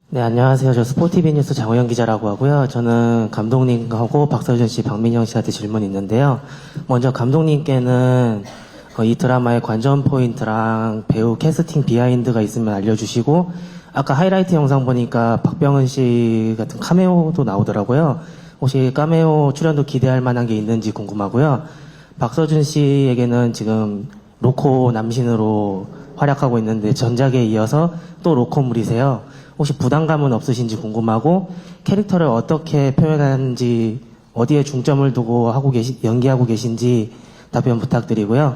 네, 안녕하세요. 저 스포티비 뉴스 장호영 기자라고 하고요. 저는 감독님하고 박서준 씨, 박민영 씨한테 질문이 있는데요. 먼저 감독님께는 이 드라마의 관전 포인트랑 배우 캐스팅 비하인드가 있으면 알려주시고, 아까 하이라이트 영상 보니까 박병은 씨 같은 카메오도 나오더라고요. 혹시 카메오 출연도 기대할 만한 게 있는지 궁금하고요. 박서준 씨에게는 지금 로코 남신으로 활약하고 있는데 전작에 이어서 또 로코물이세요. 혹시 부담감은 없으신지 궁금하고, 캐릭터를 어떻게 표현하는지, 어디에 중점을 두고 연기하고 계신지 답변 부탁드리고요.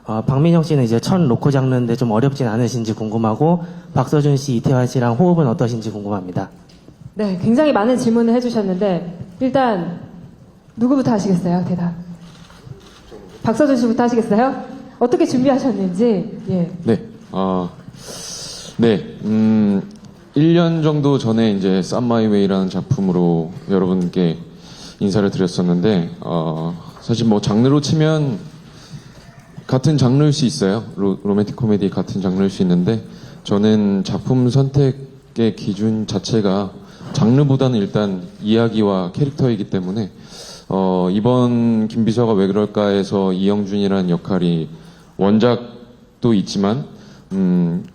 박민영 씨는 이제 첫 로코 장르인데 좀 어렵진 않으신지 궁금하고, 박서준 씨, 이태환 씨랑 호흡은 어떠신지 궁금합니다. 네, 굉장히 많은 질문을 해주셨는데 일단 누구부터 하시겠어요? 대답. 박서준 씨부터 하시겠어요? 어떻게 준비하셨는지. 예. 네, 1년 정도 전에 이제 Some My Way라는 작품으로 여러분께 인사를 드렸었는데, 사실 뭐 장르로 치면 같은 장르일 수 있어요. 로맨틱 코미디 같은 장르일 수 있는데, 저는 작품 선택의 기준 자체가 장르보다는 일단 이야기와 캐릭터이기 때문에, 이번 김비서가 왜 그럴까에서 이영준이라는 역할이 원작도 있지만,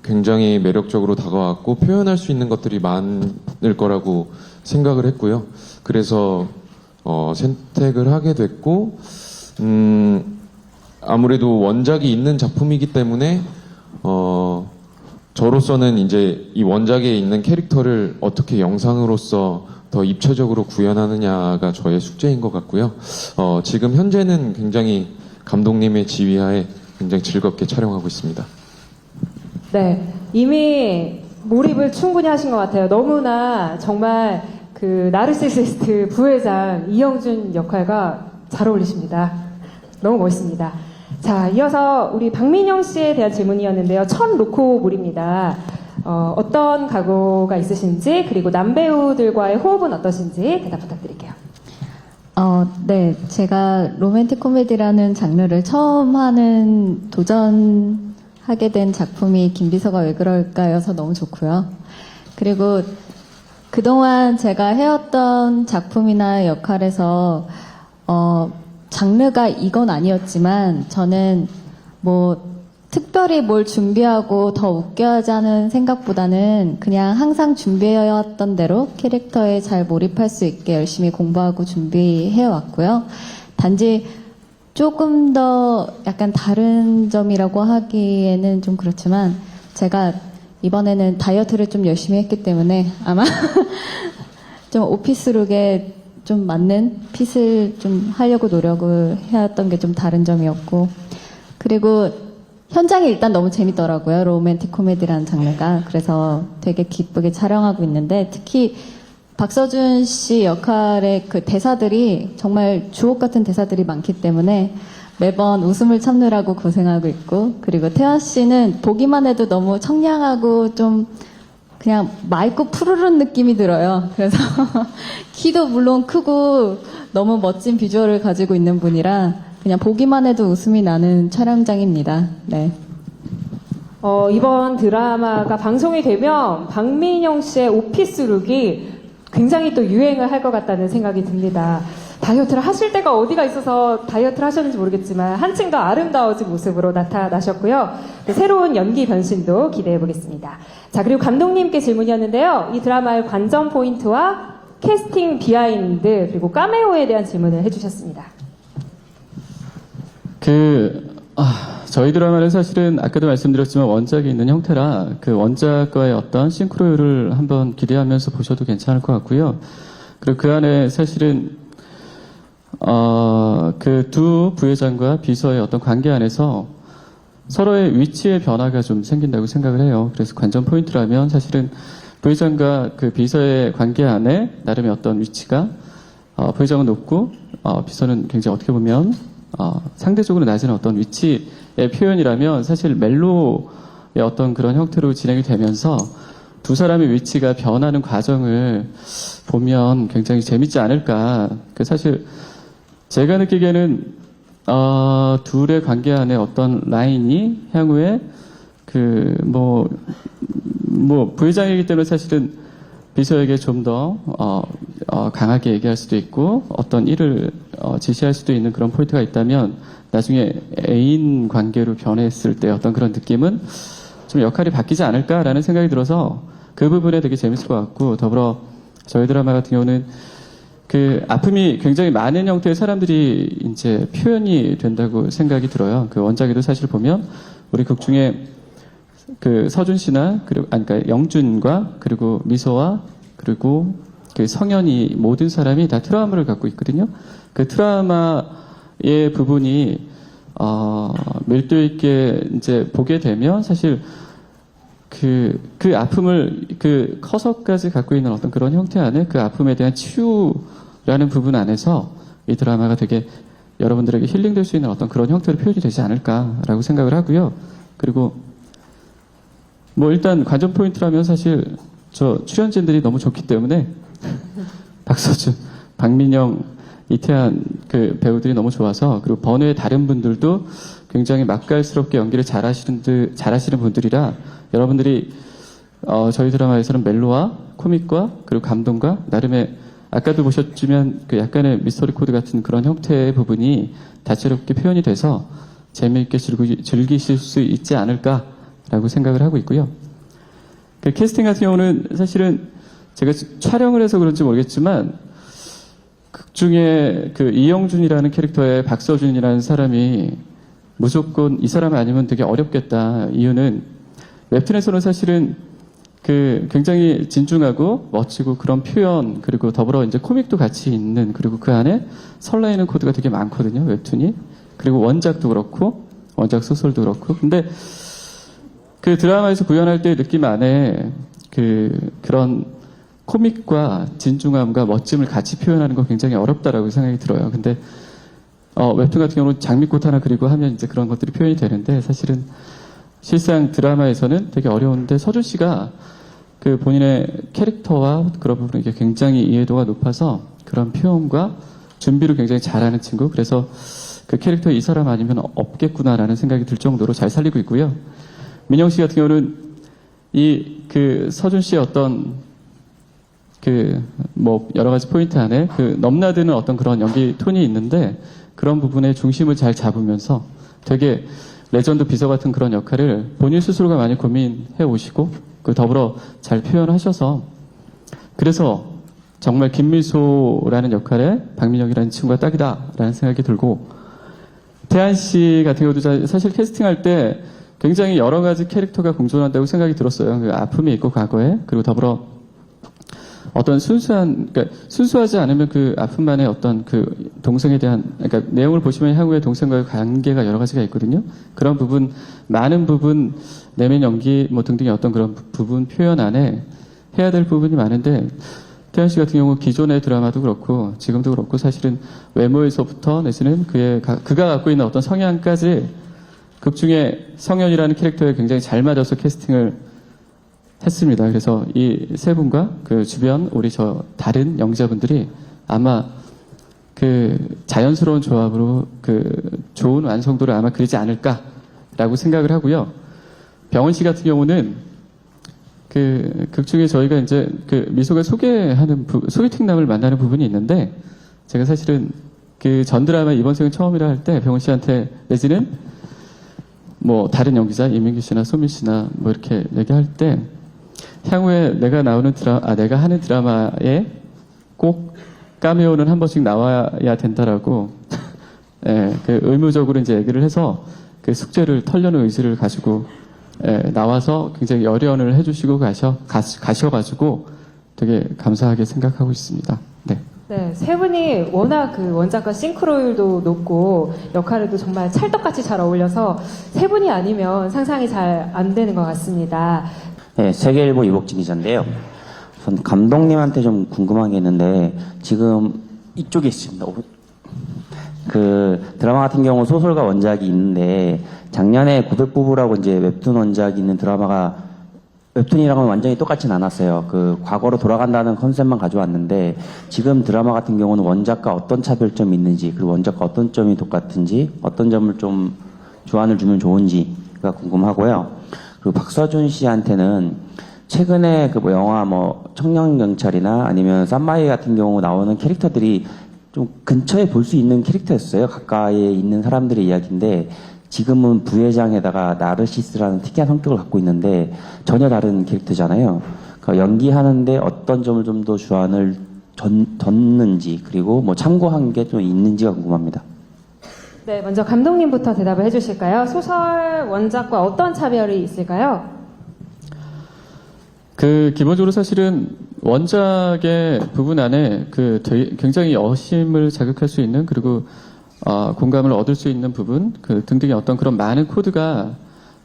굉장히 매력적으로 다가왔고 표현할 수 있는 것들이 많을 거라고 생각을 했고요. 그래서 선택을 하게 됐고, 아무래도 원작이 있는 작품이기 때문에 저로서는 이제 이 원작에 있는 캐릭터를 어떻게 영상으로서 더 입체적으로 구현하느냐가 저의 숙제인 것 같고요. 지금 현재는 굉장히 감독님의 지휘하에 굉장히 즐겁게 촬영하고 있습니다. 네, 이미 몰입을 충분히 하신 것 같아요. 너무나 정말 그 나르시시스트 부회장 이영준 역할과 잘 어울리십니다. 너무 멋있습니다. 자, 이어서 우리 박민영 씨에 대한 질문이었는데요. 첫 로코물입니다. 어떤 각오가 있으신지, 그리고 남배우들과의 호흡은 어떠신지 대답 부탁드릴게요. 네. 제가 로맨틱 코미디라는 장르를 처음 하는 도전하게 된 작품이 김비서가 왜 그럴까여서 너무 좋고요. 그리고 그동안 제가 해왔던 작품이나 역할에서 장르가 이건 아니었지만 저는 뭐 특별히 뭘 준비하고 더 웃겨하자는 생각보다는 그냥 항상 준비해왔던 대로 캐릭터에 잘 몰입할 수 있게 열심히 공부하고 준비해왔고요. 단지 조금 더 약간 다른 점이라고 하기에는 좀 그렇지만 제가 이번에는 다이어트를 좀 열심히 했기 때문에 아마 좀 오피스룩에 좀 맞는 핏을 좀 하려고 노력을 해왔던 게 좀 다른 점이었고, 그리고 현장이 일단 너무 재밌더라고요. 로맨틱 코미디라는 장르가. 그래서 되게 기쁘게 촬영하고 있는데, 특히 박서준 씨 역할의 그 대사들이 정말 주옥 같은 대사들이 많기 때문에 매번 웃음을 참느라고 고생하고 있고, 그리고 태환 씨는 보기만 해도 너무 청량하고 좀 그냥 맑고 푸르른 느낌이 들어요. 그래서 키도 물론 크고 너무 멋진 비주얼을 가지고 있는 분이라 그냥 보기만 해도 웃음이 나는 촬영장입니다. 네. 이번 드라마가 방송이 되면 박민영 씨의 오피스룩이 굉장히 또 유행을 할 것 같다는 생각이 듭니다. 다이어트를 하실 때가 어디가 있어서 다이어트를 하셨는지 모르겠지만 한층 더 아름다워진 모습으로 나타나셨고요. 새로운 연기 변신도 기대해 보겠습니다. 자, 그리고 감독님께 질문이었는데요. 이 드라마의 관전 포인트와 캐스팅 비하인드 그리고 카메오에 대한 질문을 해주셨습니다. 저희 드라마는 사실은 아까도 말씀드렸지만 원작이 있는 형태라 그 원작과의 어떤 싱크로율을 한번 기대하면서 보셔도 괜찮을 것 같고요. 그리고 그 안에 사실은 그 두 부회장과 비서의 어떤 관계 안에서 서로의 위치의 변화가 좀 생긴다고 생각을 해요. 그래서 관전 포인트라면 사실은 부회장과 그 비서의 관계 안에 나름의 어떤 위치가 부회장은 높고 비서는 굉장히 어떻게 보면 상대적으로 낮은 어떤 위치의 표현이라면 사실 멜로의 어떤 그런 형태로 진행이 되면서 두 사람의 위치가 변하는 과정을 보면 굉장히 재밌지 않을까. 사실 제가 느끼기에는 둘의 관계 안에 어떤 라인이 향후에 부회장이기 때문에 사실은 비서에게 좀 더 강하게 얘기할 수도 있고 어떤 일을 지시할 수도 있는 그런 포인트가 있다면 나중에 애인 관계로 변했을 때 어떤 그런 느낌은 좀 역할이 바뀌지 않을까라는 생각이 들어서 그 부분에 되게 재밌을 것 같고, 더불어 저희 드라마 같은 경우는 그 아픔이 굉장히 많은 형태의 사람들이 이제 표현이 된다고 생각이 들어요. 그 원작에도 사실 보면 우리 극 중에 그 서준 씨나 그러니까 영준과 그리고 미소와 그리고 그 성현이 모든 사람이 다 트라우마를 갖고 있거든요. 그 트라우마의 부분이 밀도 있게 이제 보게 되면 사실 그 아픔을 그 커서까지 갖고 있는 어떤 그런 형태 안에 그 아픔에 대한 치유라는 부분 안에서 이 드라마가 되게 여러분들에게 힐링될 수 있는 어떤 그런 형태로 표현이 되지 않을까라고 생각을 하고요. 그리고 뭐 일단 관전 포인트라면 사실 저 출연진들이 너무 좋기 때문에 박서준, 박민영, 이태한 그 배우들이 너무 좋아서, 그리고 번외 다른 분들도 굉장히 맛깔스럽게 연기를 잘하시는 분들이라 여러분들이 저희 드라마에서는 멜로와 코믹과 그리고 감동과 나름의 아까도 보셨지만 그 약간의 미스터리 코드 같은 그런 형태의 부분이 다채롭게 표현이 돼서 재미있게 즐기실 수 있지 않을까라고 생각을 하고 있고요. 그 캐스팅 같은 경우는 사실은 제가 촬영을 해서 그런지 모르겠지만 극 중에 그 이영준이라는 캐릭터의 박서준이라는 사람이 무조건 이 사람 아니면 되게 어렵겠다. 이유는 웹툰에서는 사실은 그 굉장히 진중하고 멋지고 그런 표현, 그리고 더불어 이제 코믹도 같이 있는, 그리고 그 안에 설레이는 코드가 되게 많거든요, 웹툰이. 그리고 원작도 그렇고 원작 소설도 그렇고. 근데 그 드라마에서 구현할 때의 느낌 안에 그런 코믹과 진중함과 멋짐을 같이 표현하는 건 굉장히 어렵다라고 생각이 들어요. 근데 웹툰 같은 경우는 장미꽃 하나 그리고 하면 이제 그런 것들이 표현이 되는데, 사실은 실상 드라마에서는 되게 어려운데 서준 씨가 그 본인의 캐릭터와 그런 부분에 굉장히 이해도가 높아서 그런 표현과 준비를 굉장히 잘하는 친구. 그래서 그 캐릭터 이 사람 아니면 없겠구나라는 생각이 들 정도로 잘 살리고 있고요. 민영 씨 같은 경우는 그 서준 씨의 어떤 뭐 여러 가지 포인트 안에 그 넘나드는 어떤 그런 연기 톤이 있는데, 그런 부분의 중심을 잘 잡으면서 되게 레전드 비서 같은 그런 역할을 본인 스스로가 많이 고민해 오시고 그 더불어 잘 표현하셔서, 그래서 정말 김미소라는 역할에 박민영이라는 친구가 딱이다라는 생각이 들고, 태한 씨 같은 경우도 사실 캐스팅할 때 굉장히 여러 가지 캐릭터가 공존한다고 생각이 들었어요. 그 아픔이 있고 과거에, 그리고 더불어 어떤 그러니까 순수하지 않으면 그 아픔만의 어떤 그 동생에 대한, 그러니까 내용을 보시면 향후의 동생과의 관계가 여러 가지가 있거든요. 그런 부분, 많은 부분, 내면 연기 뭐 등등의 어떤 그런 부분 표현 안에 해야 될 부분이 많은데, 태연 씨 같은 경우 기존의 드라마도 그렇고 지금도 그렇고 사실은 외모에서부터 내지는 그가 갖고 있는 어떤 성향까지 극 중에 성현이라는 캐릭터에 굉장히 잘 맞아서 캐스팅을 했습니다. 그래서 이 세 분과 그 주변 우리 다른 연기자분들이 아마 그 자연스러운 조합으로 그 좋은 완성도를 아마 그리지 않을까라고 생각을 하고요. 병원 씨 같은 경우는 그 극 중에 저희가 이제 그 미소가 소개팅남을 만나는 부분이 있는데, 제가 사실은 그 전 드라마 이번 생은 처음이라 할 때 병원 씨한테 내지는 뭐 다른 연기자 이민규 씨나 소민 씨나 뭐 이렇게 얘기할 때 향후에 내가 하는 드라마에 꼭 카메오는 한 번씩 나와야 된다라고 예, 그 의무적으로 이제 얘기를 해서 그 숙제를 털려는 의지를 가지고 나와서 굉장히 열연을 해주시고 가셔가지고 되게 감사하게 생각하고 있습니다. 네. 네, 세 분이 워낙 그 원작과 싱크로율도 높고 역할에도 정말 찰떡같이 잘 어울려서 세 분이 아니면 상상이 잘 안 되는 것 같습니다. 네, 세계일보 이복진 기자인데요. 전 감독님한테 좀 궁금한 게 있는데, 지금 이쪽에 있습니다. 그 드라마 같은 경우 소설과 원작이 있는데, 작년에 900부부라고 이제 웹툰 원작이 있는 드라마가 웹툰이랑은 완전히 똑같진 않았어요. 그 과거로 돌아간다는 컨셉만 가져왔는데, 지금 드라마 같은 경우는 원작과 어떤 차별점이 있는지, 그리고 원작과 어떤 점이 똑같은지, 어떤 점을 좀 조안을 주면 좋은지가 궁금하고요. 그리고 박서준 씨한테는 최근에 그 뭐 영화 뭐 청년경찰이나 아니면 쌈마이 같은 경우 나오는 캐릭터들이 좀 근처에 볼 수 있는 캐릭터였어요. 가까이에 있는 사람들의 이야기인데 지금은 부회장에다가 나르시스라는 특이한 성격을 갖고 있는데 전혀 다른 캐릭터잖아요. 그러니까 연기하는데 어떤 점을 좀 더 주안을 줬는지 그리고 뭐 참고한 게 좀 있는지가 궁금합니다. 네, 먼저 감독님부터 대답을 해주실까요? 소설 원작과 어떤 차별이 있을까요? 기본적으로 사실은 원작의 부분 안에 굉장히 여심을 자극할 수 있는 그리고 공감을 얻을 수 있는 부분 등등의 어떤 그런 많은 코드가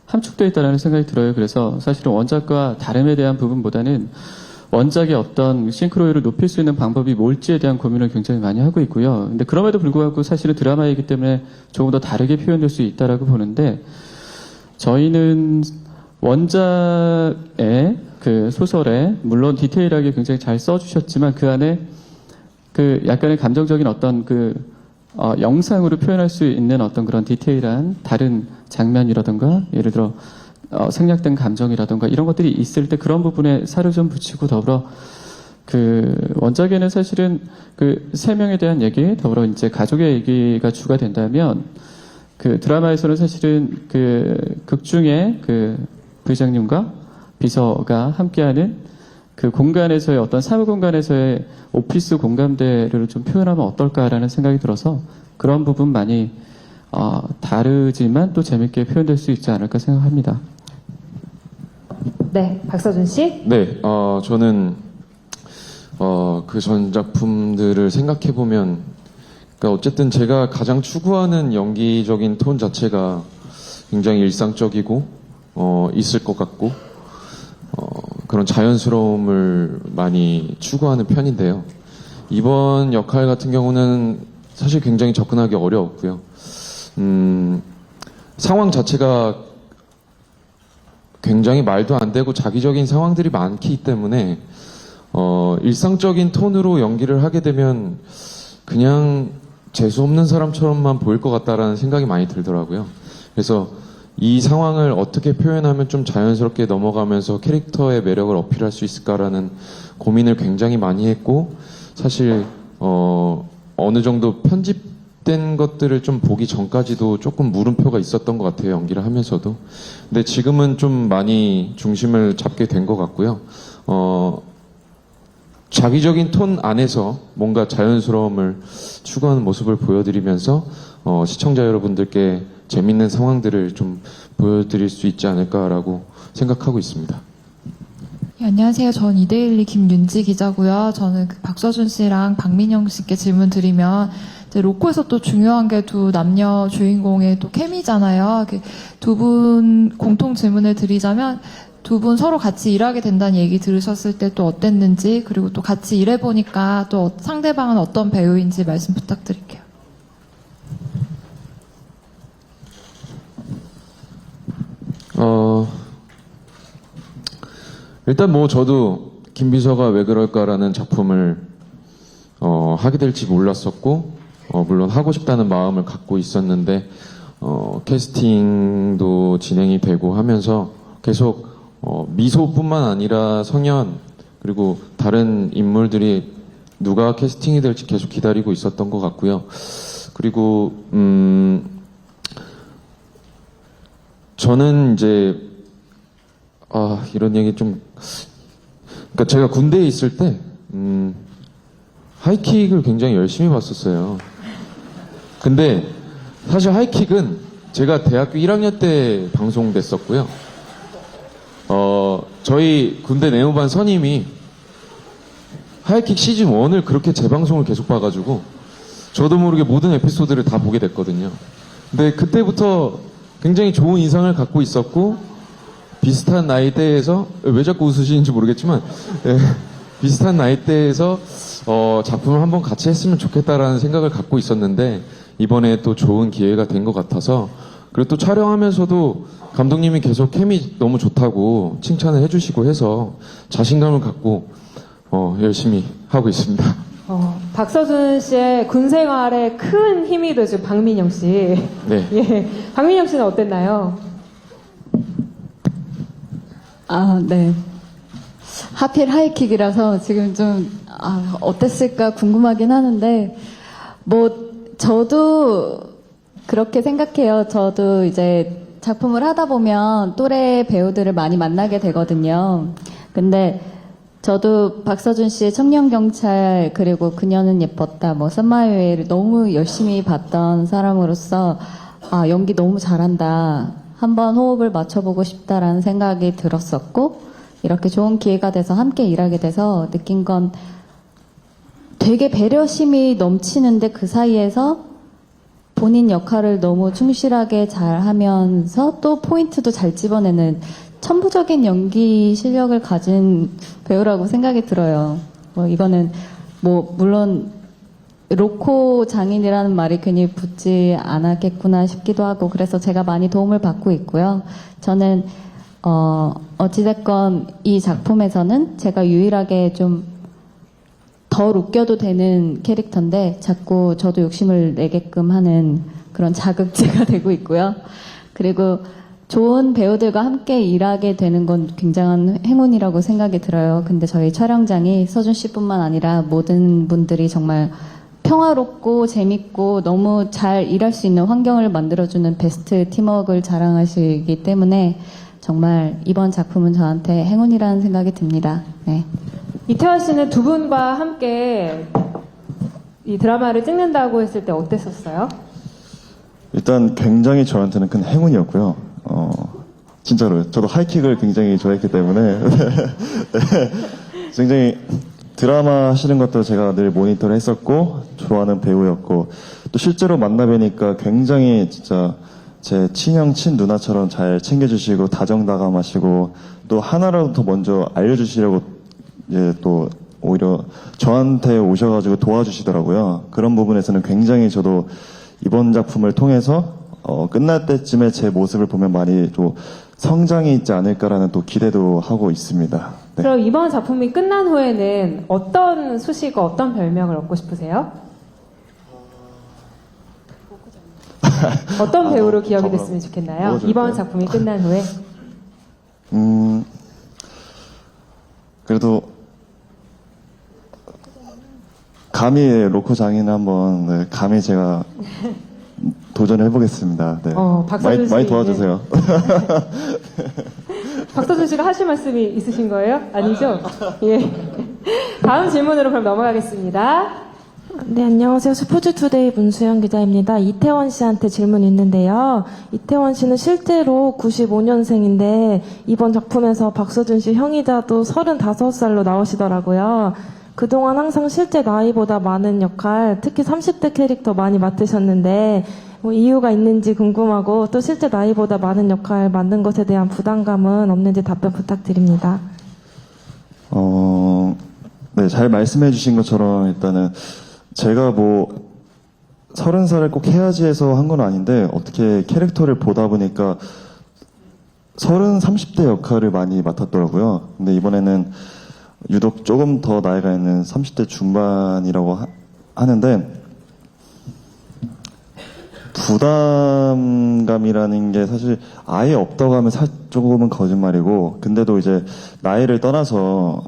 함축되어 있다는 생각이 들어요. 그래서 사실은 원작과 다름에 대한 부분보다는 원작의 어떤 싱크로율을 높일 수 있는 방법이 뭘지에 대한 고민을 굉장히 많이 하고 있고요. 근데 그럼에도 불구하고 사실은 드라마이기 때문에 조금 더 다르게 표현될 수 있다라고 보는데 저희는 원작의 소설에 물론 디테일하게 굉장히 잘 써주셨지만 그 안에 약간의 감정적인 어떤 영상으로 표현할 수 있는 어떤 그런 디테일한 다른 장면이라든가 예를 들어 생략된 감정이라든가 이런 것들이 있을 때 그런 부분에 살을 좀 붙이고 더불어 원작에는 사실은 세 명에 대한 얘기 더불어 이제 가족의 얘기가 주가 된다면 드라마에서는 사실은 극 중에 부회장님과 비서가 함께하는 공간에서의 어떤 사무 공간에서의 오피스 공감대를 좀 표현하면 어떨까라는 생각이 들어서 그런 부분 많이 다르지만 또 재밌게 표현될 수 있지 않을까 생각합니다. 네, 박서준 씨. 네, 저는 그 전 작품들을 생각해 보면, 그러니까 어쨌든 제가 가장 추구하는 연기적인 톤 자체가 굉장히 일상적이고 있을 것 같고 그런 자연스러움을 많이 추구하는 편인데요. 이번 역할 같은 경우는 사실 굉장히 접근하기 어려웠고요. 상황 자체가 굉장히 말도 안 되고 자기적인 상황들이 많기 때문에 일상적인 톤으로 연기를 하게 되면 그냥 재수없는 사람처럼만 보일 것 같다라는 생각이 많이 들더라고요. 그래서 이 상황을 어떻게 표현하면 좀 자연스럽게 넘어가면서 캐릭터의 매력을 어필할 수 있을까라는 고민을 굉장히 많이 했고 사실 어느 정도 편집된 것들을 좀 보기 전까지도 조금 물음표가 있었던 것 같아요. 연기를 하면서도. 근데 지금은 좀 많이 중심을 잡게 된 것 같고요. 자기적인 톤 안에서 뭔가 자연스러움을 추구하는 모습을 보여드리면서 시청자 여러분들께 재밌는 상황들을 좀 보여드릴 수 있지 않을까라고 생각하고 있습니다. 네, 안녕하세요. 전 이데일리 김윤지 기자고요. 저는 박서준 씨랑 박민영 씨께 질문 드리면 이제 로코에서 또 중요한 게 두 남녀 주인공의 또 케미잖아요. 두 분 공통 질문을 드리자면 두 분 서로 같이 일하게 된다는 얘기 들으셨을 때 또 어땠는지 그리고 또 같이 일해보니까 또 상대방은 어떤 배우인지 말씀 부탁드릴게요. 일단 뭐 저도 김비서가 왜 그럴까라는 작품을 하게 될지 몰랐었고 물론 하고 싶다는 마음을 갖고 있었는데 캐스팅도 진행이 되고 하면서 계속 미소뿐만 아니라 성현 그리고 다른 인물들이 누가 캐스팅이 될지 계속 기다리고 있었던 것 같고요. 그리고 저는 이제 이런 얘기 좀 그러니까 제가 군대에 있을 때 하이킥을 굉장히 열심히 봤었어요. 근데 사실 하이킥은 제가 대학교 1학년 때 방송됐었고요. 저희 군대 내무반 선임이 하이킥 시즌 1을 그렇게 재방송을 계속 봐가지고 저도 모르게 모든 에피소드를 다 보게 됐거든요. 근데 그때부터 굉장히 좋은 인상을 갖고 있었고 비슷한 나이대에서 왜 자꾸 웃으시는지 모르겠지만 비슷한 나이대에서 작품을 한번 같이 했으면 좋겠다라는 생각을 갖고 있었는데 이번에 또 좋은 기회가 된 것 같아서 그리고 또 촬영하면서도 감독님이 계속 케미 너무 좋다고 칭찬을 해주시고 해서 자신감을 갖고 열심히 하고 있습니다. 박서준 씨의 군 생활에 큰 힘이 되죠, 박민영 씨. 네. 예, 박민영 씨는 어땠나요? 네. 하필 하이킥이라서 지금 좀 어땠을까 궁금하긴 하는데 뭐 저도 그렇게 생각해요. 저도 이제 작품을 하다 보면 또래 배우들을 많이 만나게 되거든요. 근데 저도 박서준 씨의 청년경찰 그리고 그녀는 예뻤다 뭐 썸마이웨이를 너무 열심히 봤던 사람으로서 연기 너무 잘한다. 한번 호흡을 맞춰보고 싶다라는 생각이 들었었고 이렇게 좋은 기회가 돼서 함께 일하게 돼서 느낀 건 되게 배려심이 넘치는데 그 사이에서 본인 역할을 너무 충실하게 잘 하면서 또 포인트도 잘 집어내는 천부적인 연기 실력을 가진 배우라고 생각이 들어요. 뭐 이거는 뭐 물론 로코 장인이라는 말이 괜히 붙지 않았겠구나 싶기도 하고 그래서 제가 많이 도움을 받고 있고요. 저는 어찌됐건 이 작품에서는 제가 유일하게 좀 덜 웃겨도 되는 캐릭터인데 자꾸 저도 욕심을 내게끔 하는 그런 자극제가 되고 있고요. 그리고 좋은 배우들과 함께 일하게 되는 건 굉장한 행운이라고 생각이 들어요. 근데 저희 촬영장이 서준 씨뿐만 아니라 모든 분들이 정말 평화롭고 재밌고 너무 잘 일할 수 있는 환경을 만들어주는 베스트 팀워크를 자랑하시기 때문에 정말 이번 작품은 저한테 행운이라는 생각이 듭니다. 네. 이태원 씨는 두 분과 함께 이 드라마를 찍는다고 했을 때 어땠었어요? 일단 굉장히 저한테는 큰 행운이었고요. 진짜로 저도 하이킥을 굉장히 좋아했기 때문에 굉장히 드라마 하시는 것도 제가 늘 모니터를 했었고 좋아하는 배우였고 또 실제로 만나 뵈니까 굉장히 진짜 제 친형 친누나처럼 잘 챙겨주시고 다정다감하시고 또 하나라도 더 먼저 알려주시려고 이제 또 오히려 저한테 오셔가지고 도와주시더라고요. 그런 부분에서는 굉장히 저도 이번 작품을 통해서 끝날 때쯤에 제 모습을 보면 많이 또 성장이 있지 않을까라는 또 기대도 하고 있습니다. 네. 그럼 이번 작품이 끝난 후에는 어떤 수식어, 어떤 별명을 얻고 싶으세요? 어떤 배우로 기억이 됐으면 좋겠나요? 뭐가 이번 좋을까요? 작품이 끝난 후에. 그래도 감히 로코 장인 한번 네, 감히 제가 도전을 해보겠습니다. 네. 박서준 많이 씨. 도와주세요. 박서준 씨가 하실 말씀이 있으신 거예요? 아니죠? 예. 다음 질문으로 그럼 넘어가겠습니다. 네, 안녕하세요. 스포츠투데이 문수영 기자입니다. 이태원 씨한테 질문이 있는데요. 이태원 씨는 실제로 95년생인데 이번 작품에서 박서준 씨 형이자도 35살로 나오시더라고요. 그동안 항상 실제 나이보다 많은 역할, 특히 30대 캐릭터 많이 맡으셨는데 뭐 이유가 있는지 궁금하고 또 실제 나이보다 많은 역할 맡는 것에 대한 부담감은 없는지 답변 부탁드립니다. 네, 잘 말씀해 주신 것처럼 일단은 제가 뭐 30살을 꼭 해야지 해서 한 건 아닌데 어떻게 캐릭터를 보다 보니까 30대 역할을 많이 맡았더라고요. 근데 이번에는 유독 조금 더 나이가 있는 30대 중반이라고 하는데 부담감이라는 게 사실 아예 없다고 하면 조금은 거짓말이고 근데도 이제 나이를 떠나서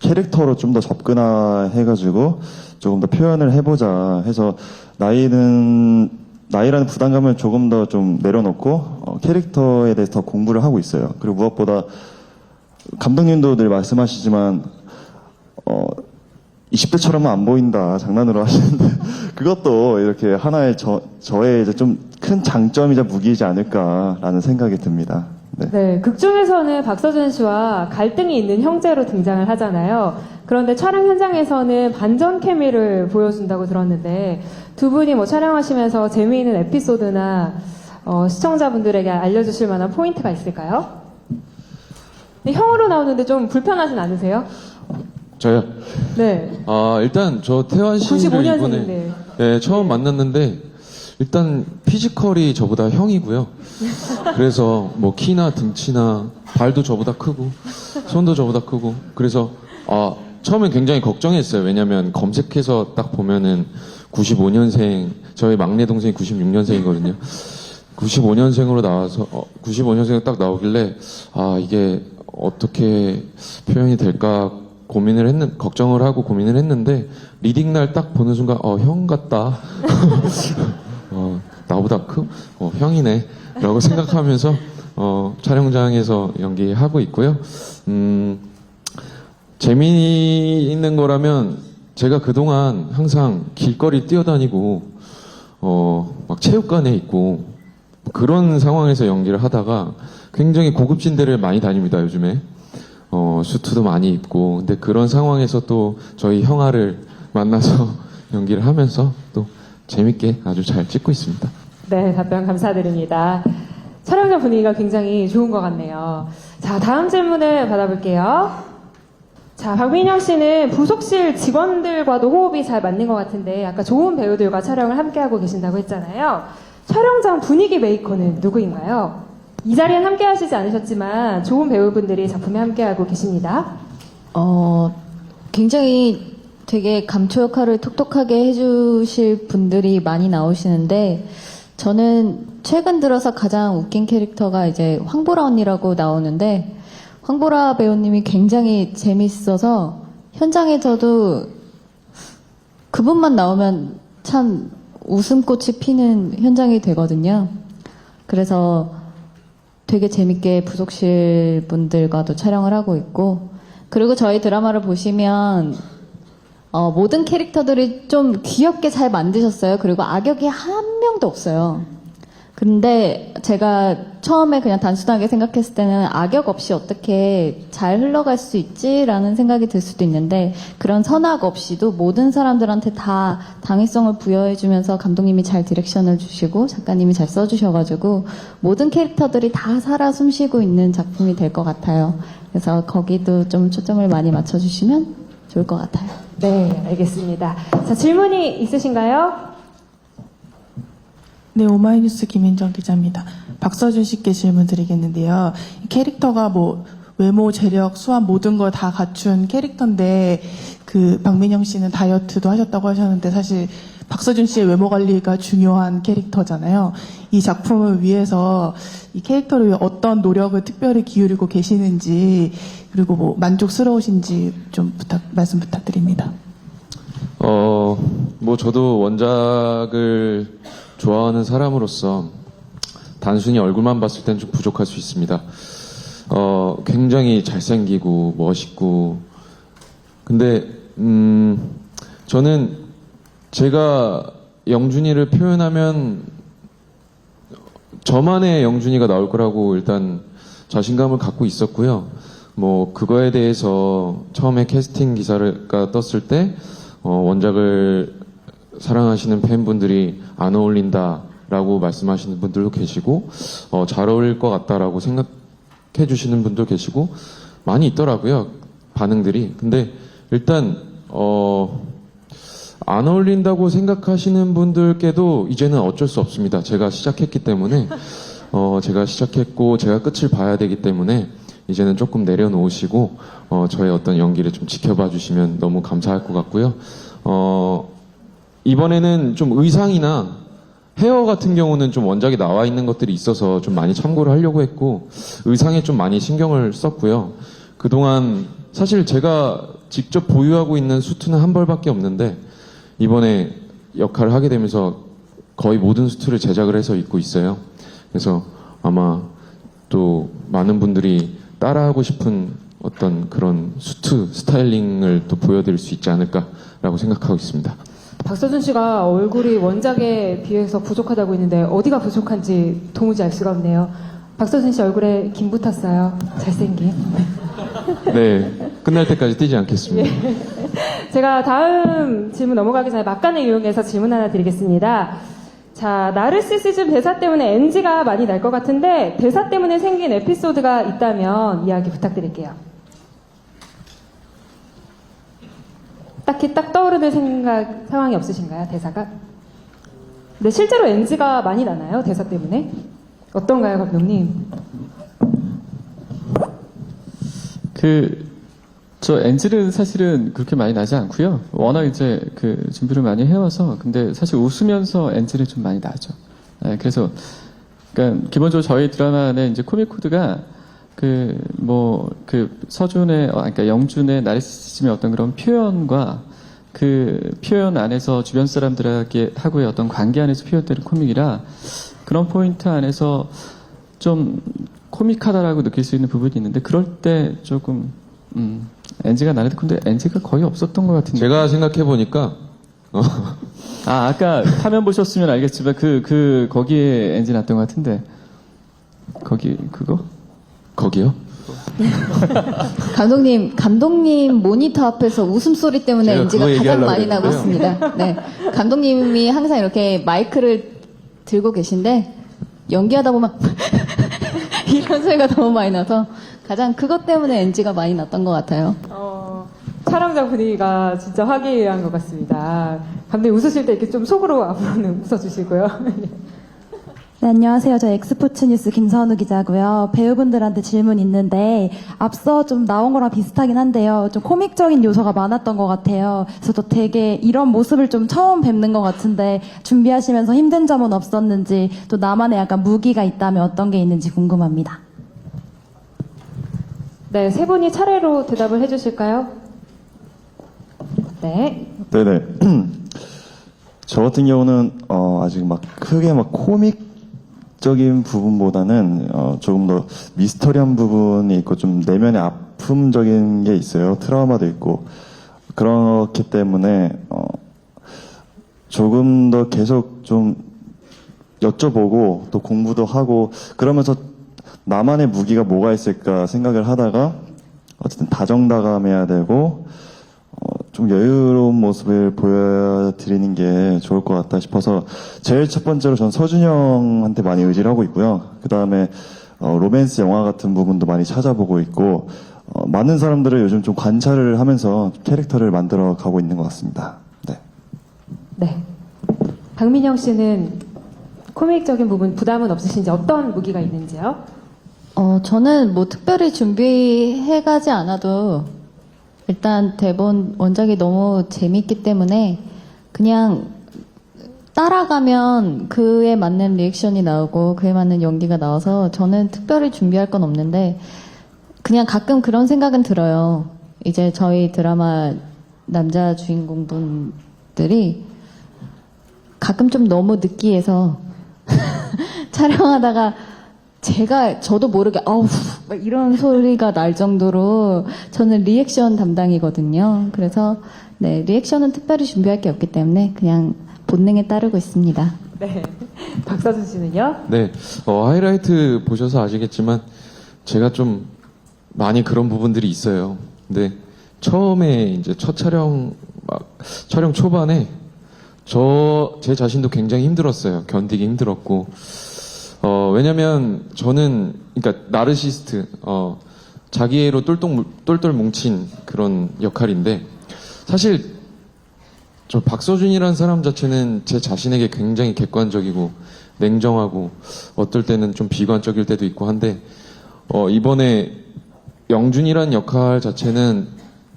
캐릭터로 좀 더 접근해가지고 조금 더 표현을 해보자 해서 나이라는 부담감을 조금 더 좀 내려놓고 캐릭터에 대해서 더 공부를 하고 있어요. 그리고 무엇보다 감독님도 늘 말씀하시지만 20대처럼은 안 보인다 장난으로 하시는데 그것도 이렇게 하나의 저의 이제 좀 큰 장점이자 무기이지 않을까라는 생각이 듭니다. 네. 네, 극 중에서는 박서준 씨와 갈등이 있는 형제로 등장을 하잖아요. 그런데 촬영 현장에서는 반전 케미를 보여준다고 들었는데 두 분이 뭐 촬영하시면서 재미있는 에피소드나 시청자분들에게 알려주실 만한 포인트가 있을까요? 근데 형으로 나오는데 좀 불편하진 않으세요? 저요? 네. 일단 저 태환 씨를 95년생인데. 이번에 네, 처음 만났는데 일단 피지컬이 저보다 형이고요. 그래서 뭐 키나 등치나 발도 저보다 크고 손도 저보다 크고 그래서 처음엔 굉장히 걱정했어요. 왜냐면 검색해서 딱 보면은 95년생 저희 막내 동생이 96년생이거든요. 95년생으로 나와서 95년생 딱 나오길래 이게 어떻게 표현이 될까 걱정을 하고 고민을 했는데, 리딩 날 딱 보는 순간, 형 같다. 나보다 형이네. 라고 생각하면서, 촬영장에서 연기하고 있고요. 재미있는 거라면, 제가 그동안 항상 길거리 뛰어다니고, 막 체육관에 있고, 그런 상황에서 연기를 하다가 굉장히 고급진 데를 많이 다닙니다, 요즘에. 수트도 많이 입고. 근데 그런 상황에서 또 저희 형아를 만나서 연기를 하면서 또 재밌게 아주 잘 찍고 있습니다. 네, 답변 감사드립니다. 촬영장 분위기가 굉장히 좋은 것 같네요. 자, 다음 질문을 받아볼게요. 자, 박민영 씨는 부속실 직원들과도 호흡이 잘 맞는 것 같은데 아까 좋은 배우들과 촬영을 함께하고 계신다고 했잖아요. 촬영장 분위기 메이커는 누구인가요? 이 자리엔 함께 하시지 않으셨지만 좋은 배우분들이 작품에 함께하고 계십니다. 굉장히 되게 감초 역할을 톡톡하게 해주실 분들이 많이 나오시는데, 저는 최근 들어서 가장 웃긴 캐릭터가 이제 황보라 언니라고 나오는데, 황보라 배우님이 굉장히 재밌어서 현장에서도 그분만 나오면 참 웃음꽃이 피는 현장이 되거든요. 그래서 되게 재밌게 부속실 분들과도 촬영을 하고 있고, 그리고 저희 드라마를 보시면 모든 캐릭터들이 좀 귀엽게 잘 만드셨어요. 그리고 악역이 한 명도 없어요. 근데 제가 처음에 그냥 단순하게 생각했을 때는 악역 없이 어떻게 잘 흘러갈 수 있지라는 생각이 들 수도 있는데, 그런 선악 없이도 모든 사람들한테 다 당위성을 부여해주면서 감독님이 잘 디렉션을 주시고 작가님이 잘 써주셔가지고 모든 캐릭터들이 다 살아 숨쉬고 있는 작품이 될 것 같아요. 그래서 거기도 좀 초점을 많이 맞춰주시면 좋을 것 같아요. 네, 알겠습니다. 자, 질문이 있으신가요? 네, 오마이뉴스 김인정 기자입니다. 박서준 씨께 질문 드리겠는데요. 이 캐릭터가 뭐 외모, 재력, 수완 모든 걸 다 갖춘 캐릭터인데, 그 박민영 씨는 다이어트도 하셨다고 하셨는데 사실 박서준 씨의 외모 관리가 중요한 캐릭터잖아요. 이 작품을 위해서 이 캐릭터를 위해 어떤 노력을 특별히 기울이고 계시는지, 그리고 뭐 만족스러우신지 좀 말씀 부탁드립니다. 뭐 저도 원작을 좋아하는 사람으로서 단순히 얼굴만 봤을 땐 좀 부족할 수 있습니다. 굉장히 잘생기고 멋있고, 근데 저는 제가 영준이를 표현하면 저만의 영준이가 나올 거라고 일단 자신감을 갖고 있었고요. 뭐 그거에 대해서 처음에 캐스팅 기사가 떴을 때 원작을 사랑하시는 팬분들이 안 어울린다라고 말씀하시는 분들도 계시고, 잘 어울릴 것 같다라고 생각해 주시는 분도 계시고 많이 있더라고요, 반응들이. 근데 일단 안 어울린다고 생각하시는 분들께도 이제는 어쩔 수 없습니다. 제가 시작했기 때문에 제가 시작했고 제가 끝을 봐야 되기 때문에 이제는 조금 내려놓으시고 저의 어떤 연기를 좀 지켜봐 주시면 너무 감사할 것 같고요. 이번에는 좀 의상이나 헤어 같은 경우는 좀 원작에 나와 있는 것들이 있어서 좀 많이 참고를 하려고 했고, 의상에 좀 많이 신경을 썼고요. 그동안 사실 제가 직접 보유하고 있는 수트는 한 벌밖에 없는데 이번에 역할을 하게 되면서 거의 모든 수트를 제작을 해서 입고 있어요. 그래서 아마 또 많은 분들이 따라하고 싶은 어떤 그런 수트 스타일링을 또 보여드릴 수 있지 않을까라고 생각하고 있습니다. 박서준 씨가 얼굴이 원작에 비해서 부족하다고 했는데 어디가 부족한지 도무지 알 수가 없네요. 박서준 씨 얼굴에 김 붙었어요. 잘생긴. 네, 끝날 때까지 뛰지 않겠습니다. 예. 제가 다음 질문 넘어가기 전에 막간을 이용해서 질문 하나 드리겠습니다. 자, 나르시시즘 대사 때문에 NG가 많이 날 것 같은데 대사 때문에 생긴 에피소드가 있다면 이야기 부탁드릴게요. 딱히 딱 떠오르는 상황이 없으신가요, 대사가? 네, 실제로 NG가 많이 나나요, 대사 때문에? 어떤가요, 감독님? 저 NG는 사실은 그렇게 많이 나지 않고요. 워낙 이제 준비를 많이 해와서, 근데 사실 웃으면서 NG는 좀 많이 나죠. 네, 그래서, 그러니까 기본적으로 저희 드라마 안에 이제 코믹 코드가 서준의, 그러니까 영준의 나르시시즘의 어떤 그런 표현과 그 표현 안에서 주변 사람들에게 하고의 어떤 관계 안에서 표현되는 코믹이라 그런 포인트 안에서 좀 코믹하다라고 느낄 수 있는 부분이 있는데 그럴 때 조금 NG가 나는데 근데 NG가 거의 없었던 것 같은데. 제가 생각해 보니까 아까 화면 보셨으면 알겠지만 거기에 NG 났던 것 같은데 거기요? 감독님 모니터 앞에서 웃음소리 때문에 제가 NG가 그거 가장 얘기하려고 많이 나고 그랬는데요. 있습니다. 네. 감독님이 항상 이렇게 마이크를 들고 계신데 연기하다 보면 이런 소리가 너무 많이 나서 가장 그것 때문에 NG가 많이 났던 것 같아요. 촬영장 분위기가 진짜 화기애애한 것 같습니다. 감독님 웃으실 때 이렇게 좀 속으로 앞으로는 웃어주시고요. 네, 안녕하세요. 저 엑스포츠 뉴스 김선우 기자고요. 배우분들한테 질문 있는데 앞서 좀 나온 거랑 비슷하긴 한데요. 좀 코믹적인 요소가 많았던 것 같아요. 그래서 또 되게 이런 모습을 좀 처음 뵙는 것 같은데 준비하시면서 힘든 점은 없었는지 또 나만의 약간 무기가 있다면 어떤 게 있는지 궁금합니다. 네, 세 분이 차례로 대답을 해주실까요? 네. 네네. 저 같은 경우는 아직 막 크게 막 코믹적인 부분보다는 조금 더 미스터리한 부분이 있고 좀 내면의 아픔적인 게 있어요. 트라우마도 있고 그렇기 때문에 조금 더 계속 좀 여쭤보고 또 공부도 하고 그러면서 나만의 무기가 뭐가 있을까 생각을 하다가 어쨌든 다정다감해야 되고 좀 여유로운 모습을 보여드리는 게 좋을 것 같다 싶어서 제일 첫 번째로 전 서준이 형한테 많이 의지를 하고 있고요. 그 다음에 로맨스 영화 같은 부분도 많이 찾아보고 있고 많은 사람들을 요즘 좀 관찰을 하면서 캐릭터를 만들어 가고 있는 것 같습니다. 네. 네. 박민영 씨는 코믹적인 부분 부담은 없으신지 어떤 무기가 있는지요? 저는 뭐 특별히 준비해가지 않아도 일단 대본 원작이 너무 재밌기 때문에 그냥 따라가면 그에 맞는 리액션이 나오고 그에 맞는 연기가 나와서 저는 특별히 준비할 건 없는데 그냥 가끔 그런 생각은 들어요. 이제 저희 드라마 남자 주인공분들이 가끔 좀 너무 느끼해서 촬영하다가 저도 모르게 막 이런 소리가 날 정도로 저는 리액션 담당이거든요. 그래서 네, 리액션은 특별히 준비할 게 없기 때문에 그냥 본능에 따르고 있습니다. 네. 박서준 씨는요? 네, 하이라이트 보셔서 아시겠지만 제가 좀 많이 그런 부분들이 있어요. 근데 처음에 이제 첫 촬영 초반에 제 자신도 굉장히 힘들었어요. 견디기 힘들었고 왜냐면 저는 그러니까 나르시스트 자기애로 똘똘 뭉친 그런 역할인데 사실 저 박서준이라는 사람 자체는 제 자신에게 굉장히 객관적이고 냉정하고 어떨 때는 좀 비관적일 때도 있고 한데 이번에 영준이라는 역할 자체는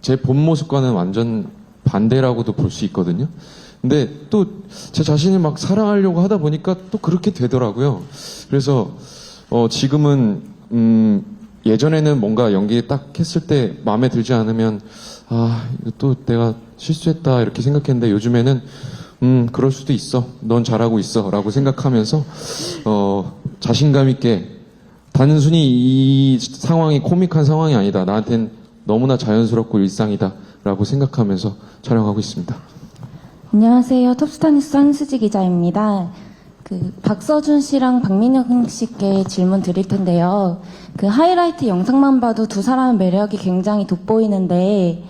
제 본 모습과는 완전 반대라고도 볼 수 있거든요. 근데 또 제 자신을 막 사랑하려고 하다 보니까 또 그렇게 되더라고요. 그래서 지금은 예전에는 뭔가 연기 딱 했을 때 마음에 들지 않으면 이거 또 내가 실수했다 이렇게 생각했는데 요즘에는 그럴 수도 있어. 넌 잘하고 있어. 라고 생각하면서 자신감 있게 단순히 이 상황이 코믹한 상황이 아니다. 나한텐 너무나 자연스럽고 일상이다. 라고 생각하면서 촬영하고 있습니다. 안녕하세요. 톱스타뉴스 한수지 기자입니다. 박서준 씨랑 박민영 씨께 질문 드릴 텐데요. 하이라이트 영상만 봐도 두 사람의 매력이 굉장히 돋보이는데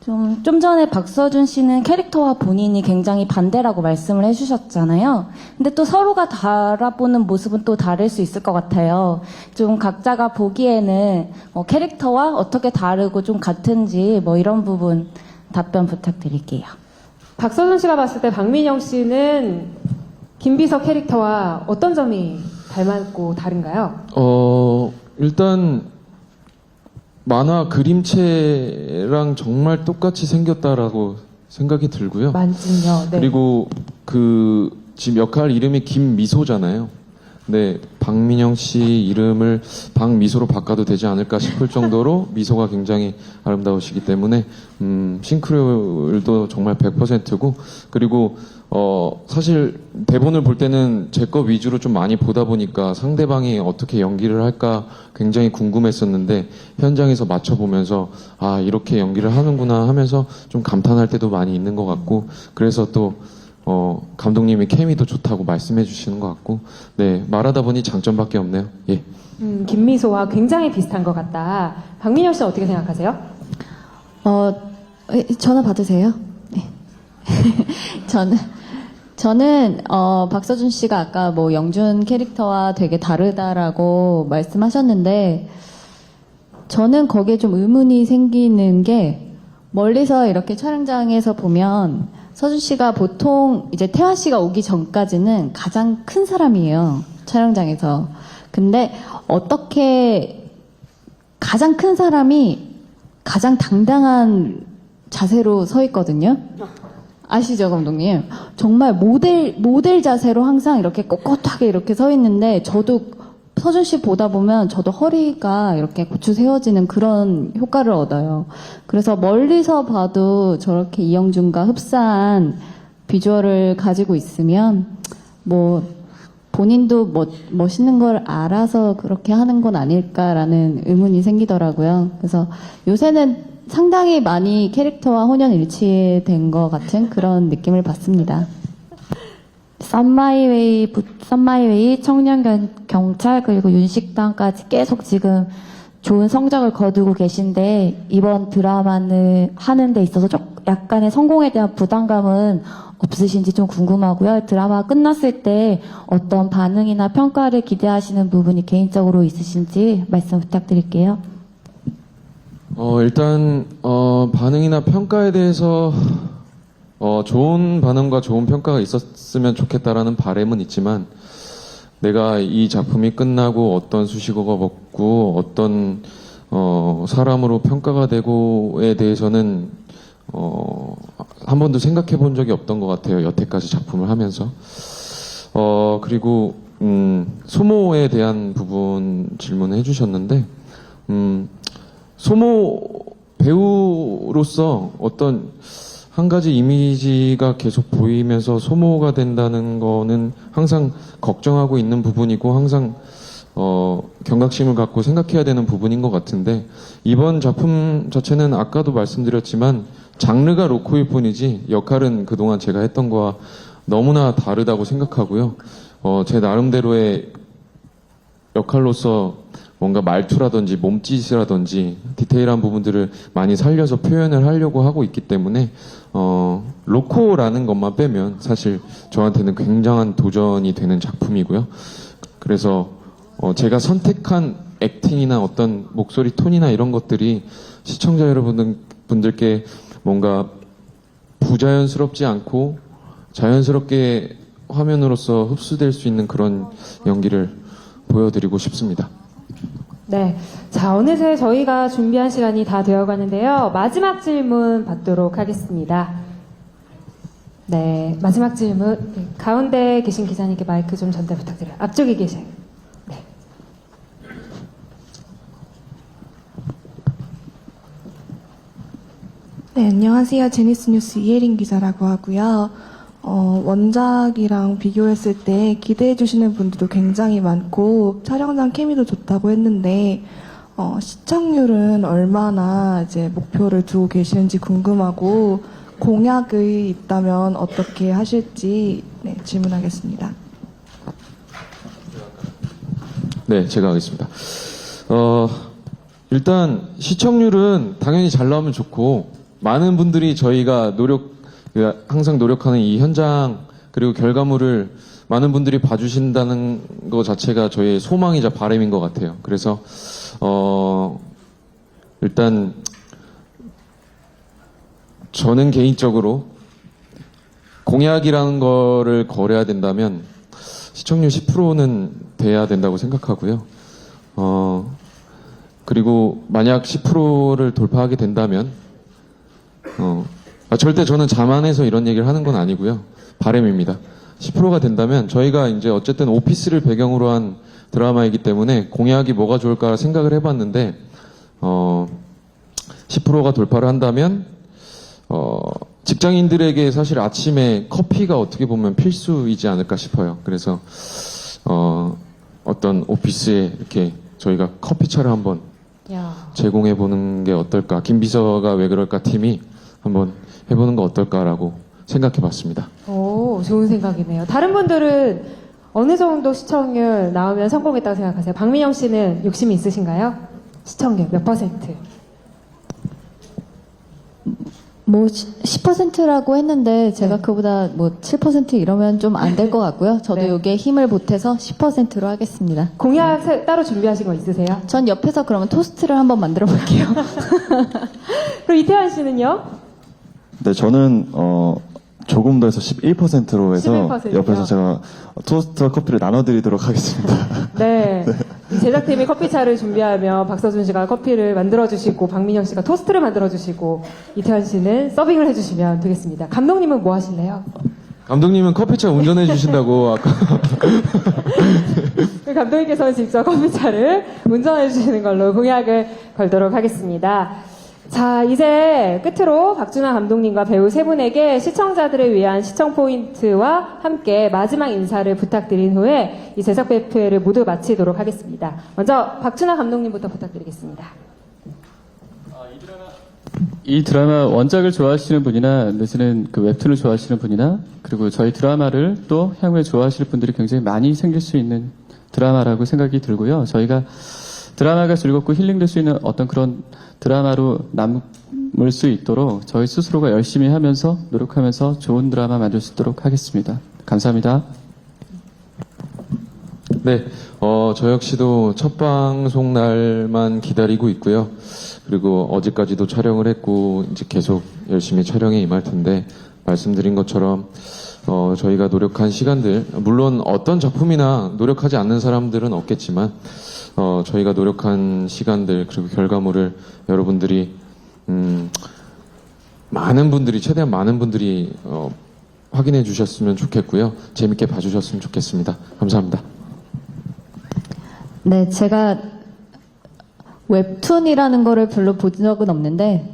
좀 전에 박서준 씨는 캐릭터와 본인이 굉장히 반대라고 말씀을 해주셨잖아요. 근데 또 서로가 바라보는 모습은 또 다를 수 있을 것 같아요. 좀 각자가 보기에는 캐릭터와 어떻게 다르고 좀 같은지 뭐 이런 부분 답변 부탁드릴게요. 박서준 씨가 봤을 때 박민영 씨는 김비서 캐릭터와 어떤 점이 닮았고 다른가요? 일단 만화 그림체랑 정말 똑같이 생겼다라고 생각이 들고요. 만진요. 네. 그리고 지금 역할 이름이 김미소잖아요. 네, 박민영 씨 이름을 박미소로 바꿔도 되지 않을까 싶을 정도로 미소가 굉장히 아름다우시기 때문에 싱크로율도 정말 100%고 그리고 사실 대본을 볼 때는 제 거 위주로 좀 많이 보다 보니까 상대방이 어떻게 연기를 할까 굉장히 궁금했었는데 현장에서 맞춰보면서 아 이렇게 연기를 하는구나 하면서 좀 감탄할 때도 많이 있는 것 같고 그래서 또 감독님이 케미도 좋다고 말씀해 주시는 것 같고 네 말하다 보니 장점밖에 없네요. 예. 김미소와 굉장히 비슷한 것 같다. 박민영 씨는 어떻게 생각하세요? 전화 받으세요. 네. 저는 박서준 씨가 아까 뭐 영준 캐릭터와 되게 다르다라고 말씀하셨는데 저는 거기에 좀 의문이 생기는 게 멀리서 이렇게 촬영장에서 보면 서준 씨가 보통 이제 태환 씨가 오기 전까지는 가장 큰 사람이에요. 촬영장에서. 근데 어떻게 가장 큰 사람이 가장 당당한 자세로 서 있거든요. 아시죠, 감독님? 정말 모델 자세로 항상 이렇게 꼿꼿하게 이렇게 서 있는데 저도 서준 씨 보다 보면 저도 허리가 이렇게 고추 세워지는 그런 효과를 얻어요. 그래서 멀리서 봐도 저렇게 이영준과 흡사한 비주얼을 가지고 있으면 뭐 본인도 멋있는 걸 알아서 그렇게 하는 건 아닐까라는 의문이 생기더라고요. 그래서 요새는 상당히 많이 캐릭터와 혼연일치된 것 같은 그런 느낌을 받습니다. 썬마이웨이, 청년경찰, 그리고 윤식당까지 계속 지금 좋은 성적을 거두고 계신데, 이번 드라마를 하는 데 있어서 약간의 성공에 대한 부담감은 없으신지 좀 궁금하고요. 드라마 끝났을 때 어떤 반응이나 평가를 기대하시는 부분이 개인적으로 있으신지 말씀 부탁드릴게요. 일단 반응이나 평가에 대해서 좋은 반응과 좋은 평가가 있었으면 좋겠다라는 바람은 있지만 내가 이 작품이 끝나고 어떤 수식어가 먹고 어떤 사람으로 평가가 되고에 대해서는 한 번도 생각해 본 적이 없던 것 같아요. 여태까지 작품을 하면서 그리고 소모에 대한 부분 질문을 해주셨는데 소모 배우로서 어떤 한 가지 이미지가 계속 보이면서 소모가 된다는 거는 항상 걱정하고 있는 부분이고 항상 경각심을 갖고 생각해야 되는 부분인 것 같은데 이번 작품 자체는 아까도 말씀드렸지만 장르가 로코일 뿐이지 역할은 그동안 제가 했던 거와 너무나 다르다고 생각하고요. 제 나름대로의 역할로서 뭔가 말투라든지 몸짓이라든지 디테일한 부분들을 많이 살려서 표현을 하려고 하고 있기 때문에 로코라는 것만 빼면 사실 저한테는 굉장한 도전이 되는 작품이고요. 그래서 제가 선택한 액팅이나 어떤 목소리 톤이나 이런 것들이 시청자 여러분들께 뭔가 부자연스럽지 않고 자연스럽게 화면으로서 흡수될 수 있는 그런 연기를 보여드리고 싶습니다. 네. 자, 어느새 저희가 준비한 시간이 다 되어 가는데요. 마지막 질문 받도록 하겠습니다. 네. 마지막 질문. 네, 가운데 계신 기자님께 마이크 좀 전달 부탁드려요. 앞쪽에 계신. 네. 네, 안녕하세요. 제니스 뉴스 이혜린 기자라고 하고요. 원작이랑 비교했을 때 기대해 주시는 분들도 굉장히 많고 촬영장 케미도 좋다고 했는데 시청률은 얼마나 이제 목표를 두고 계시는지 궁금하고 공약이 있다면 어떻게 하실지 질문하겠습니다. 네, 제가 하겠습니다. 일단 시청률은 당연히 잘 나오면 좋고 많은 분들이 저희가 항상 노력하는 이 현장 그리고 결과물을 많은 분들이 봐주신다는 것 자체가 저희의 소망이자 바람인 것 같아요. 그래서 일단 저는 개인적으로 공약이라는 거를 거려야 된다면 시청률 10%는 돼야 된다고 생각하고요. 그리고 만약 10%를 돌파하게 된다면 절대 저는 자만해서 이런 얘기를 하는 건 아니고요. 바람입니다. 10%가 된다면 저희가 이제 어쨌든 오피스를 배경으로 한 드라마이기 때문에 공약이 뭐가 좋을까 생각을 해봤는데 10%가 돌파를 한다면 직장인들에게 사실 아침에 커피가 어떻게 보면 필수이지 않을까 싶어요. 그래서 어떤 오피스에 이렇게 저희가 커피차를 한번 야. 제공해 보는 게 어떨까? 김비서가 왜 그럴까 팀이 한번 해보는 거 어떨까라고 생각해 봤습니다. 오, 좋은 생각이네요. 다른 분들은 어느 정도 시청률 나오면 성공했다고 생각하세요? 박민영 씨는 욕심이 있으신가요? 시청률 몇 퍼센트? 뭐 10%라고 했는데 제가 그보다 뭐 7% 이러면 좀 안 될 것 같고요. 저도 네. 여기에 힘을 보태서 10%로 하겠습니다. 공약 따로 준비하신 거 있으세요? 전 옆에서 그러면 토스트를 한번 만들어 볼게요. 그럼 이태환 씨는요? 네, 저는 조금 더 해서 11%로 해서 11% 요? 옆에서 제가 토스트와 커피를 나눠드리도록 하겠습니다. 네. 이 제작팀이 커피차를 준비하며 박서준 씨가 커피를 만들어주시고 박민영 씨가 토스트를 만들어주시고 이태환 씨는 서빙을 해주시면 되겠습니다. 감독님은 뭐 하실래요? 감독님은 커피차 운전해 주신다고 아까 감독님께서는 직접 커피차를 운전해 주시는 걸로 공약을 걸도록 하겠습니다. 자, 이제 끝으로 박준하 감독님과 배우 세 분에게 시청자들을 위한 시청 포인트와 함께 마지막 인사를 부탁드린 후에 이 제작 발표회를 모두 마치도록 하겠습니다. 먼저 박준하 감독님부터 부탁드리겠습니다. 이 드라마 원작을 좋아하시는 분이나 내지는 그 웹툰을 좋아하시는 분이나 그리고 저희 드라마를 또 향후에 좋아하실 분들이 굉장히 많이 생길 수 있는 드라마라고 생각이 들고요. 저희가 드라마가 즐겁고 힐링될 수 있는 어떤 그런 드라마로 남을 수 있도록 저희 스스로가 열심히 하면서 노력하면서 좋은 드라마 만들 수 있도록 하겠습니다. 감사합니다. 네, 저 역시도 첫 방송 날만 기다리고 있고요. 그리고 어제까지도 촬영을 했고 이제 계속 열심히 촬영에 임할 텐데 말씀드린 것처럼 저희가 노력한 시간들, 물론 어떤 작품이나 노력하지 않는 사람들은 없겠지만 저희가 노력한 시간들 그리고 결과물을 여러분들이 최대한 많은 분들이 확인해 주셨으면 좋겠고요. 재밌게 봐주셨으면 좋겠습니다. 감사합니다. 네, 제가 웹툰이라는 거를 별로 본 적은 없는데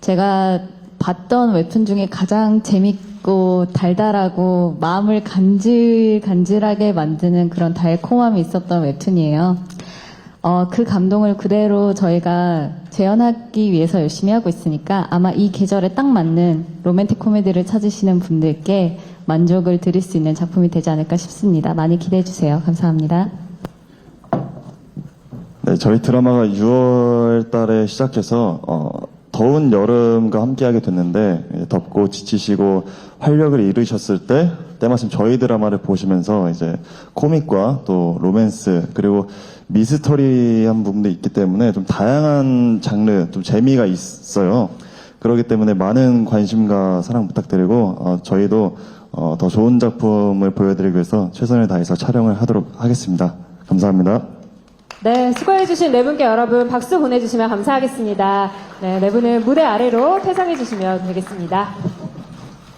제가 봤던 웹툰 중에 가장 재밌고 달달하고 마음을 간질간질하게 만드는 그런 달콤함이 있었던 웹툰이에요. 그 감동을 그대로 저희가 재현하기 위해서 열심히 하고 있으니까 아마 이 계절에 딱 맞는 로맨틱 코미디를 찾으시는 분들께 만족을 드릴 수 있는 작품이 되지 않을까 싶습니다. 많이 기대해 주세요. 감사합니다. 네, 저희 드라마가 6월 달에 시작해서 더운 여름과 함께하게 됐는데 덥고 지치시고 활력을 잃으셨을 때 때마침 저희 드라마를 보시면서 이제 코믹과 또 로맨스 그리고 미스터리한 부분도 있기 때문에 좀 다양한 장르, 좀 재미가 있어요. 그렇기 때문에 많은 관심과 사랑 부탁드리고 저희도 더 좋은 작품을 보여드리기 위해서 최선을 다해서 촬영을 하도록 하겠습니다. 감사합니다. 네, 수고해주신 네 분께 여러분 박수 보내주시면 감사하겠습니다. 네, 네 분은 무대 아래로 퇴장해주시면 되겠습니다.